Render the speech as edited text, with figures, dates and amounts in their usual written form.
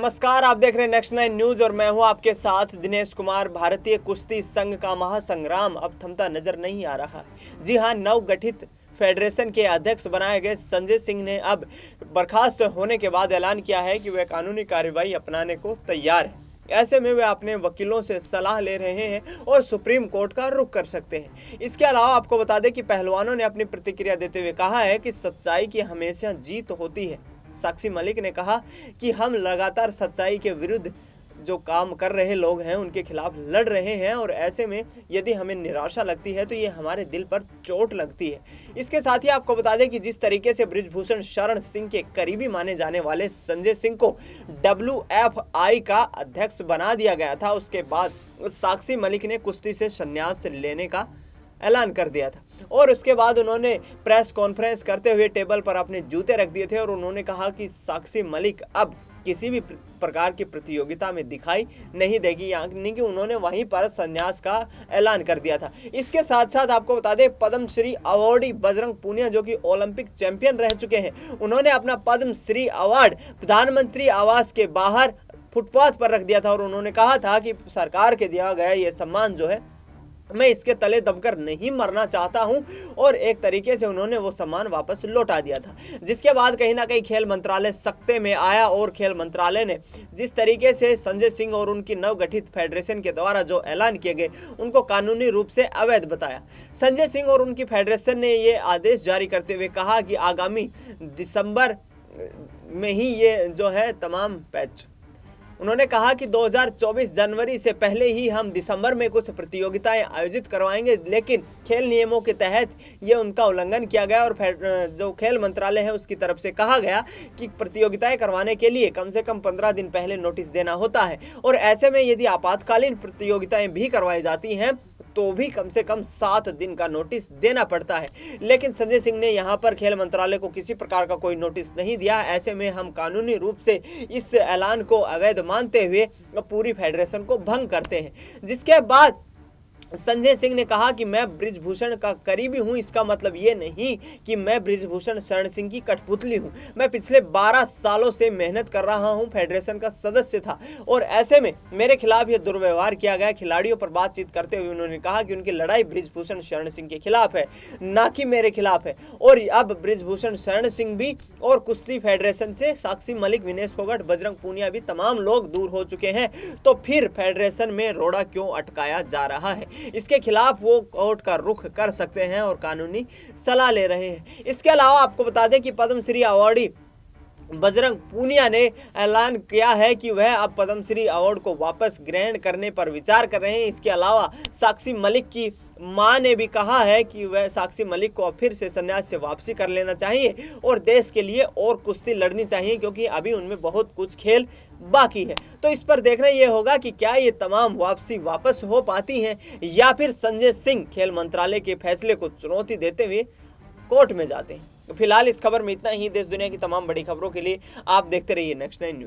नमस्कार, आप देख रहे हैं नेक्स्ट 9 न्यूज और मैं हूं आपके साथ दिनेश कुमार। भारतीय कुश्ती संघ का महासंग्राम अब थमता नजर नहीं आ रहा है। जी हां, नवगठित फेडरेशन के अध्यक्ष बनाए गए संजय सिंह ने अब बर्खास्त होने के बाद ऐलान किया है कि वे कानूनी कार्रवाई अपनाने को तैयार हैं। ऐसे में वे अपने वकीलों से सलाह ले रहे हैं और सुप्रीम कोर्ट का रुख कर सकते हैं। इसके अलावा आपको बता दें कि पहलवानों ने अपनी प्रतिक्रिया देते हुए कहा है कि सच्चाई की हमेशा जीत होती है। साक्षी मलिक ने कहा कि हम लगातार सच्चाई के विरुद्ध जो काम कर रहे लोग हैं उनके खिलाफ लड़ रहे हैं और ऐसे में यदि हमें निराशा लगती है तो ये हमारे दिल पर चोट लगती है। इसके साथ ही आपको बता दें कि जिस तरीके से बृजभूषण शरण सिंह के करीबी माने जाने वाले संजय सिंह को WFI का अध्यक्ष बना दिया गया था, उसके बाद साक्षी मलिक ने कुश्ती से संन्यास लेने का ऐलान कर दिया था और उसके बाद उन्होंने प्रेस कॉन्फ्रेंस करते हुए टेबल पर अपने जूते रख दिए थे और उन्होंने कहा कि साक्षी मलिक अब किसी भी प्रकार की प्रतियोगिता में दिखाई नहीं देगी, यानी कि उन्होंने वहीं पर संन्यास का ऐलान कर दिया था। इसके साथ साथ आपको बता दें पद्मश्री अवार्डी बजरंग पूनिया जो कि ओलंपिक चैंपियन रह चुके हैं, उन्होंने अपना पद्मश्री अवार्ड प्रधानमंत्री आवास के बाहर फुटपाथ पर रख दिया था और उन्होंने कहा था कि सरकार के दिया गया ये सम्मान जो है मैं इसके तले दबकर नहीं मरना चाहता हूं और एक तरीके से उन्होंने वो सम्मान वापस लौटा दिया था। जिसके बाद कहीं ना कहीं खेल मंत्रालय सख्ते में आया और खेल मंत्रालय ने जिस तरीके से संजय सिंह और उनकी नवगठित फेडरेशन के द्वारा जो ऐलान किए गए उनको कानूनी रूप से अवैध बताया। संजय सिंह और उनकी फेडरेशन ने ये आदेश जारी करते हुए कहा कि आगामी दिसंबर में ही ये जो है तमाम पैच, उन्होंने कहा कि 2024 जनवरी से पहले ही हम दिसंबर में कुछ प्रतियोगिताएं आयोजित करवाएंगे, लेकिन खेल नियमों के तहत ये उनका उल्लंघन किया गया और जो खेल मंत्रालय है उसकी तरफ से कहा गया कि प्रतियोगिताएं करवाने के लिए कम से कम 15 दिन पहले नोटिस देना होता है और ऐसे में यदि आपातकालीन प्रतियोगिताएं भी करवाई जाती हैं तो भी कम से कम 7 दिन का नोटिस देना पड़ता है। लेकिन संजय सिंह ने यहां पर खेल मंत्रालय को किसी प्रकार का कोई नोटिस नहीं दिया। ऐसे में हम कानूनी रूप से इस ऐलान को अवैध मानते हुए पूरी फेडरेशन को भंग करते हैं। जिसके बाद संजय सिंह ने कहा कि मैं बृजभूषण का करीबी हूं, इसका मतलब ये नहीं कि मैं बृजभूषण शरण सिंह की कठपुतली हूं। मैं पिछले 12 सालों से मेहनत कर रहा हूं, फेडरेशन का सदस्य था और ऐसे में मेरे खिलाफ ये दुर्व्यवहार किया गया। खिलाड़ियों पर बातचीत करते हुए उन्होंने कहा कि उनकी लड़ाई बृजभूषण शरण सिंह के खिलाफ है, ना कि मेरे खिलाफ है। और अब बृजभूषण शरण सिंह भी और कुश्ती फेडरेशन से साक्षी मलिक, विनेश फोगाट, बजरंग पूनिया भी तमाम लोग दूर हो चुके हैं, तो फिर फेडरेशन में रोड़ा क्यों अटकाया जा रहा है? इसके खिलाफ वो कोर्ट का रुख कर सकते हैं और कानूनी सलाह ले रहे हैं। इसके अलावा आपको बता दें कि पद्मश्री अवार्डी बजरंग पूनिया ने ऐलान किया है कि वह अब पद्मश्री अवार्ड को वापस ग्रहण करने पर विचार कर रहे हैं। इसके अलावा साक्षी मलिक की मां ने भी कहा है कि वह साक्षी मलिक को फिर से संन्यास से वापसी कर लेना चाहिए और देश के लिए और कुश्ती लड़नी चाहिए, क्योंकि अभी उनमें बहुत कुछ खेल बाकी है। तो इस पर देखना यह होगा कि क्या ये तमाम वापसी वापस हो पाती हैं या फिर संजय सिंह खेल मंत्रालय के फैसले को चुनौती देते हुए कोर्ट में जाते हैं। फिलहाल इस खबर में इतना ही। देश दुनिया की तमाम बड़ी खबरों के लिए आप देखते रहिए नेक्स्ट 9 न्यूज।